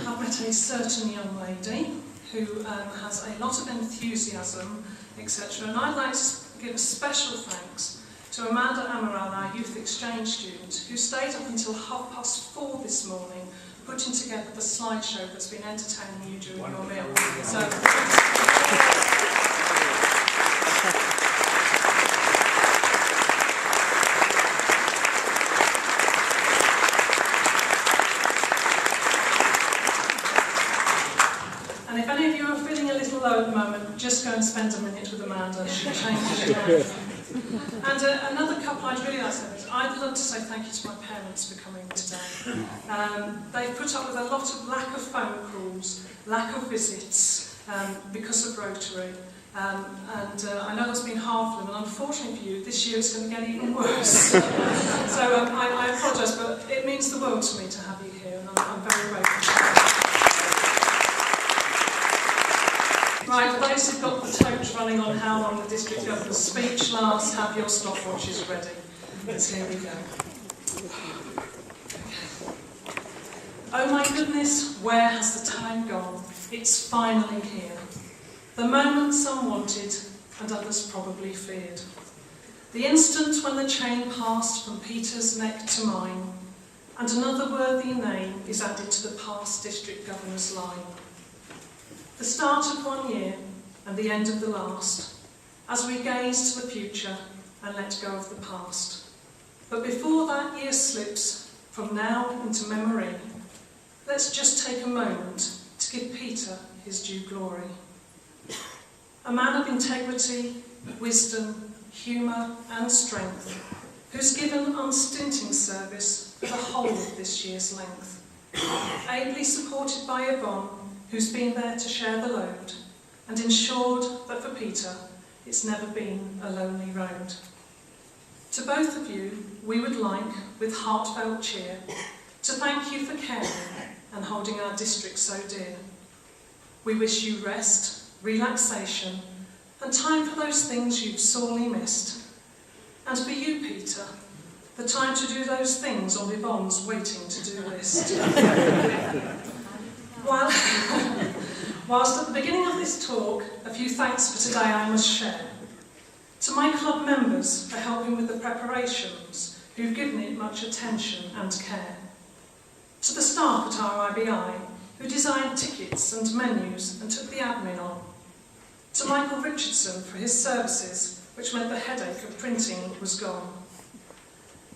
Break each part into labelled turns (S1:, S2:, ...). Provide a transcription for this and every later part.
S1: have met a certain young lady who has a lot of enthusiasm, etc. And I'd like to give a special thanks to Amanda Amaral, our youth exchange student, who stayed up until 4:30 this morning, putting together the slideshow that's been entertaining you during your meal. So, and if any of you are feeling a little low at the moment, just go and spend a minute with Amanda. She'll change your life. And another couple I'd really like to say, I'd love to say thank you to my parents for coming today. They've put up with a lot of lack of phone calls, lack of visits because of Rotary. And I know that's been hard for them, and unfortunately for you, this year it's going to get even worse. So I apologise, but it means the world to me to have you here, and I'm very grateful. Right, for those who've got the totes running on how long the district governor's speech lasts, have your stopwatches ready. So here we go. Oh my goodness, where has the time gone? It's finally here. The moment some wanted and others probably feared. The instant when the chain passed from Peter's neck to mine, and another worthy name is added to the past district governor's line. The start of one year and the end of the last, as we gaze to the future and let go of the past. But before that year slips from now into memory, let's just take a moment to give Peter his due glory. A man of integrity, wisdom, humour and strength, who's given unstinting service for the whole of this year's length. Ably supported by Yvonne, who's been there to share the load, and ensured that for Peter, it's never been a lonely road. To both of you, we would like, with heartfelt cheer, to thank you for caring and holding our district so dear. We wish you rest, relaxation, and time for those things you've sorely missed. And for you, Peter, the time to do those things on Yvonne's waiting-to-do list. Whilst at the beginning of this talk, a few thanks for today I must share. To my club members for helping with the preparations, who've given it much attention and care. To the staff at RIBI, who designed tickets and menus and took the admin on. To Michael Richardson for his services, which meant the headache of printing was gone.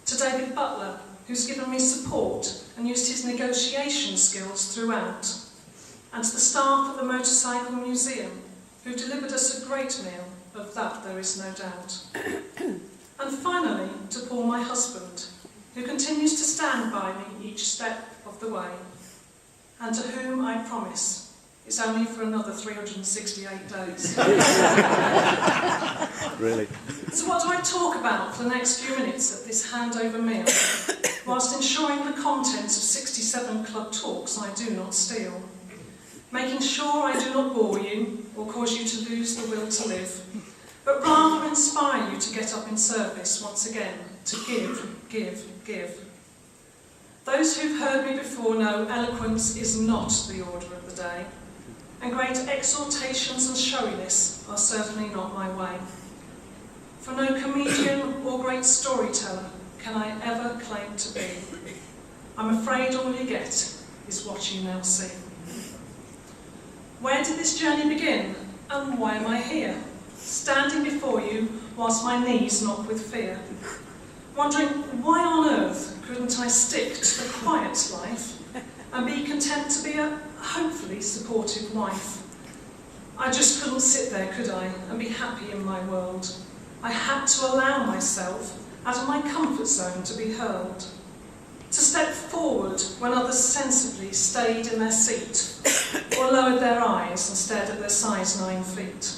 S1: To David Butler, who's given me support and used his negotiation skills throughout. And to the staff at the Motorcycle Museum, who delivered us a great meal, of that there is no doubt. And finally, to Paul, my husband, who continues to stand by me each step of the way, and to whom I promise it's only for another 368 days.
S2: Really?
S1: So what do I talk about for the next few minutes at this handover meal, whilst ensuring the contents of 67 club talks I do not steal? Making sure I do not bore you or cause you to lose the will to live, but rather inspire you to get up in service once again, to give. Those who've heard me before know eloquence is not the order of the day, and great exhortations and showiness are certainly not my way. For no comedian or great storyteller can I ever claim to be. I'm afraid all you get is what you now see. Where did this journey begin, and why am I here, standing before you whilst my knees knock with fear? Wondering why on earth couldn't I stick to the quiet life and be content to be a hopefully supportive wife? I just couldn't sit there, could I, and be happy in my world. I had to allow myself out of my comfort zone to be hurled. To step forward when others sensibly stayed in their seat or lowered their eyes and stared at their size 9 feet.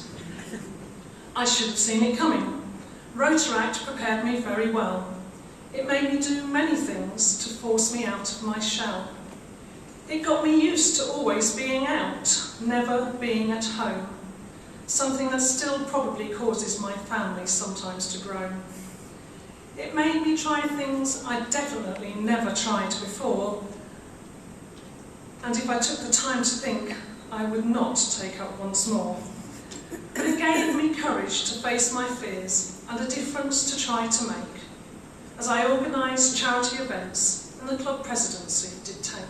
S1: I should have seen it coming. Rotaract prepared me very well. It made me do many things to force me out of my shell. It got me used to always being out, never being at home. Something that still probably causes my family sometimes to groan. It made me try things I'd definitely never tried before. and if I took the time to think, I would not take up once more. But it gave me courage to face my fears and a difference to try to make, as I organised charity events and the club presidency did take.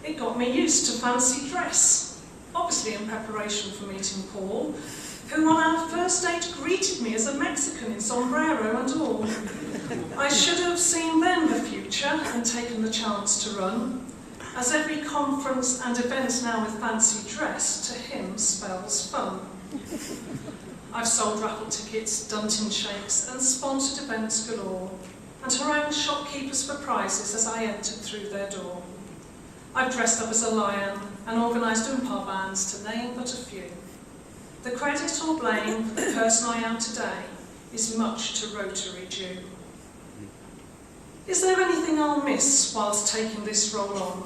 S1: It got me used to fancy dress, obviously in preparation for meeting Paul, who on our first date greeted me as a Mexican in sombrero and all. I should have seen then the future and taken the chance to run, as every conference and event now with fancy dress to him spells fun. I've sold raffle tickets, done tin shakes and sponsored events galore, and harangued shopkeepers for prizes as I entered through their door. I've dressed up as a lion and organised oompa bands, to name but a few. The credit or blame for the person I am today is much to Rotary due. Is there anything I'll miss whilst taking this role on?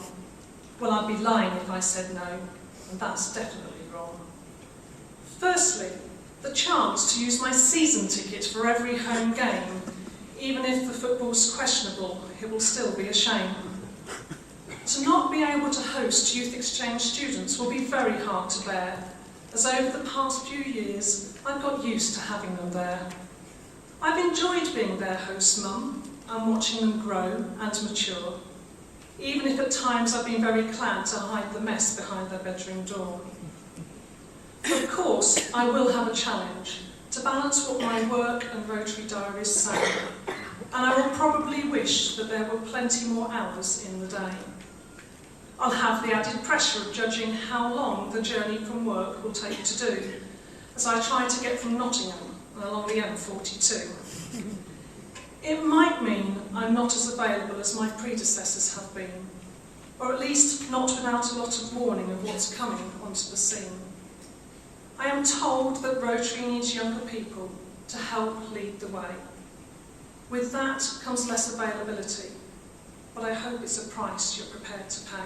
S1: Well, I'd be lying if I said no, and that's definitely wrong. Firstly, the chance to use my season ticket for every home game. Even if the football's questionable, it will still be a shame. To not be able to host youth exchange students will be very hard to bear, as over the past few years I've got used to having them there. I've enjoyed being their host mum and watching them grow and mature, even if at times I've been very glad to hide the mess behind their bedroom door. Of course, I will have a challenge to balance what my work and Rotary diaries say, and I will probably wish that there were plenty more hours in the day. I'll have the added pressure of judging how long the journey from work will take to do, as I try to get from Nottingham and along the M42. It might mean I'm not as available as my predecessors have been, or at least not without a lot of warning of what's coming onto the scene. I am told that Rotary needs younger people to help lead the way. With that comes less availability, but I hope it's a price you're prepared to pay.